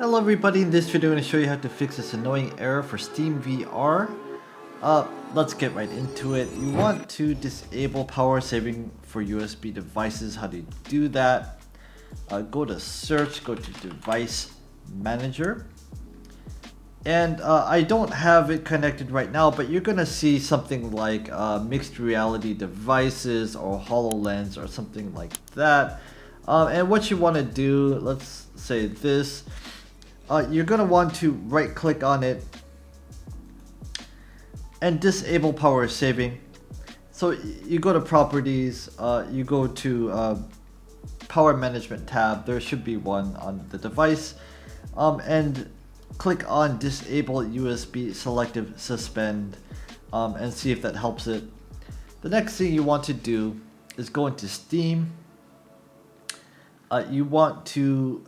Hello everybody, in this video I'm going to show you how to fix this annoying error for SteamVR. Let's get right into it. You want to disable power saving for USB devices. How do you do that? Go to search, go to device manager. And I don't have it connected right now, but you're going to see something like mixed reality devices or HoloLens or something like that. And what you want to do, let's say this. You're going to want to right click on it and disable power saving. So you go to properties, you go to power management tab, there should be one on the device, and click on disable USB selective suspend and see if that helps it. The next thing you want to do is go into Steam. You want to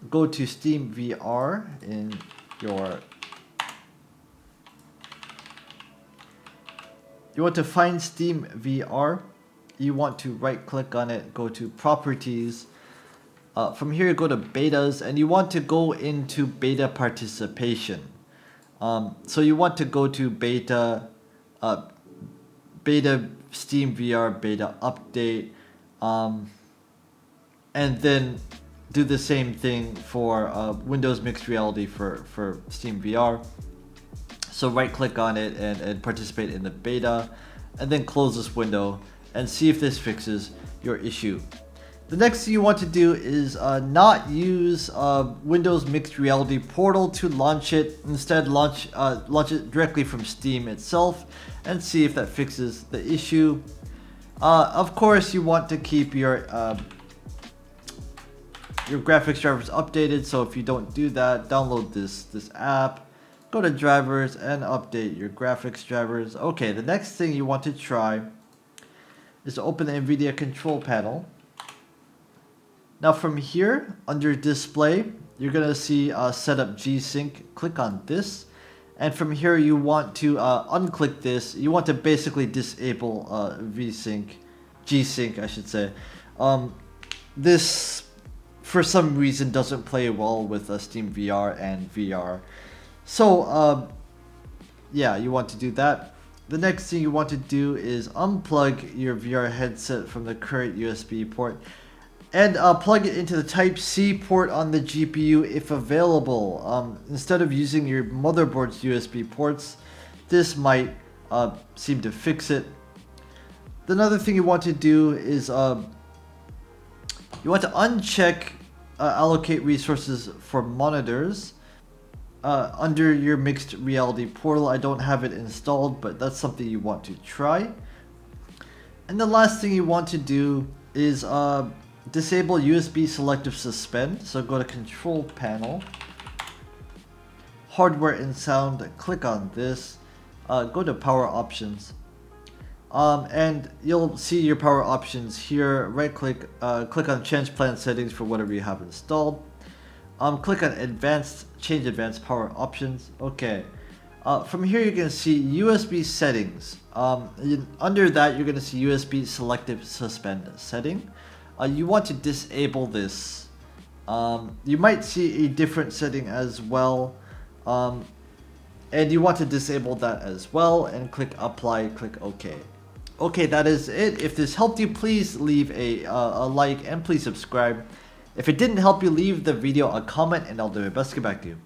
go to SteamVR in your... You want to find SteamVR. You want to right click on it, go to properties. From here you go to betas and you want to go into beta participation. So you want to go to beta SteamVR beta update, and then do the same thing for Windows Mixed Reality for SteamVR. So right click on it and participate in the beta, and then close this window and see if this fixes your issue. The next thing you want to do is not use Windows Mixed Reality Portal to launch it. Instead, launch it directly from Steam itself and see if that fixes the issue. Of course, you want to keep your graphics drivers updated, so if you don't do that, download this app, go to drivers and update your graphics drivers. Okay, the next thing you want to try is to open the NVIDIA control panel. Now from here, under display, you're going to see setup G-Sync. Click on this, and from here you want to unclick this. You want to basically disable G-Sync I should say. This for some reason doesn't play well with SteamVR and VR. So yeah, you want to do that. The next thing you want to do is unplug your VR headset from the current USB port and plug it into the Type-C port on the GPU if available. Instead of using your motherboard's USB ports, this might seem to fix it. Another thing you want to do is you want to uncheck allocate resources for monitors under your mixed reality portal. I don't have it installed, but that's something you want to try. And the last thing you want to do is disable USB selective suspend. So go to control panel, hardware and sound, click on this, go to power options. And you'll see your power options here. Right click, click on change plan settings for whatever you have installed. Click on advanced, change advanced power options. Okay. From here you can see USB settings. Under that you're going to see USB selective suspend setting. You want to disable this. You might see a different setting as well. And you want to disable that as well, and click apply, click OK. Okay, that is it. If this helped you, please leave a like and please subscribe. If it didn't help you, leave the video a comment and I'll do my best to get back to you.